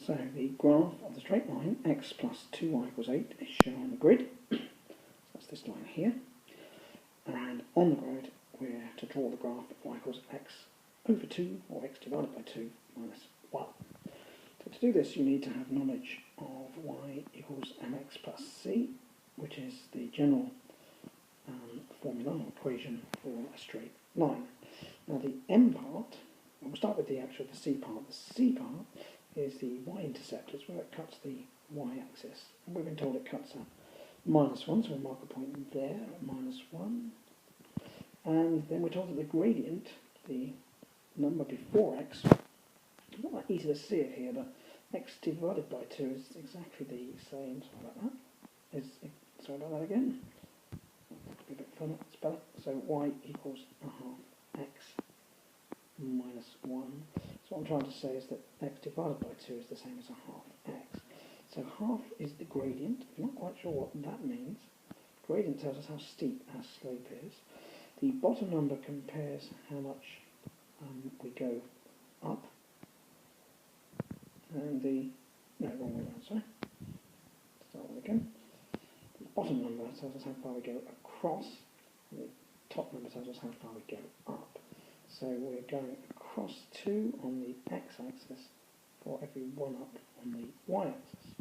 So the graph of the straight line x plus 2y equals 8 is shown on the grid. So that's this line here. And on the grid we're to draw the graph of y equals x over 2, or x divided by 2 minus 1. So to do this you need to have knowledge of y equals mx plus c, which is the general formula or equation for a straight line. Now the m part, we'll start with the c part. The c part is the y-intercept, it's where it cuts the y-axis. And we've been told it cuts at -1, so we'll mark a point there at -1. And then we're told that the gradient, the number before x, it's not that easy to see it here, but x divided by 2 is exactly the same. Sorry about that again. Be a bit fun, it's better. So y equals a half x minus 1. So what I'm trying to say is that x divided by 2 is the same as a half x. So half is the gradient. If you're not quite sure what that means, gradient tells us how steep our slope is. The bottom number compares how much we go up. And wrong way around, sorry. Start with again. The bottom number tells us how far we go across, and the top number tells us how far we go up. So we're going across 2 on the x-axis for every 1 up on the y-axis.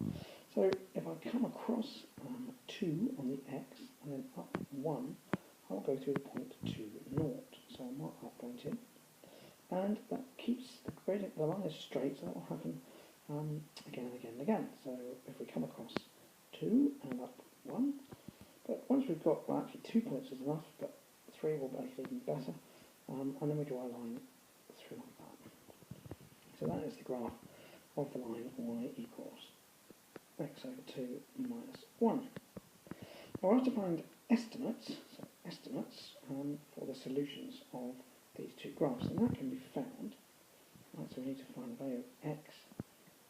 So if I come across 2 on the x and then up 1, I'll go through the point 2, 0. So I'll mark that point in. And that keeps the gradient, the line is straight, so that will happen again and again and again. So if we come across 2 and up 1, but once we've got, well actually 2 points is enough, but 3 will make it even better, and then we draw a line through like that. So that is the graph of the line y equals x over 2 minus 1. Now I have to find estimates, for the solutions of these two graphs, and that can be found. Right, so we need to find the value of x,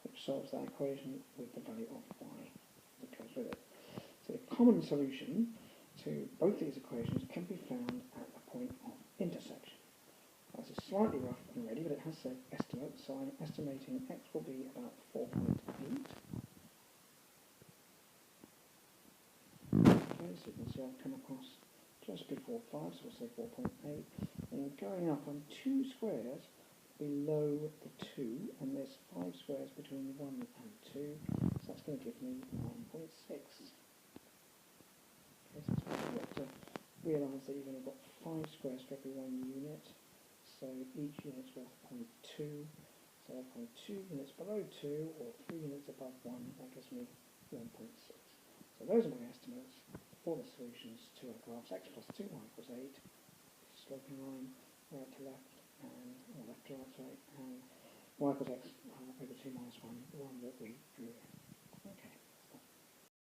which solves that equation with the value of y that goes with it. So the common solution to both these equations can be found at the point of intersection. This is slightly rough and ready, but it has said estimate, so I'm estimating x will be about 4.8. Okay, so you can see I've come across just before 5, so we'll say 4.8. And going up on 2 squares below the 2, and there's 5 squares between 1 and 2, so that's going to give me 9.6. Okay, so it's important to realise that you've only got 5 squares for every 1 unit, so each unit's worth 0.2, so 0.2 units below 2, or 3 units above 1, that gives me 1.6. So those are my estimates for the solutions to our graphs x plus 2y equals 8, sloping line, right to left, or left to right, sorry, and y equals x over 2 minus 1, the one that we drew. Okay.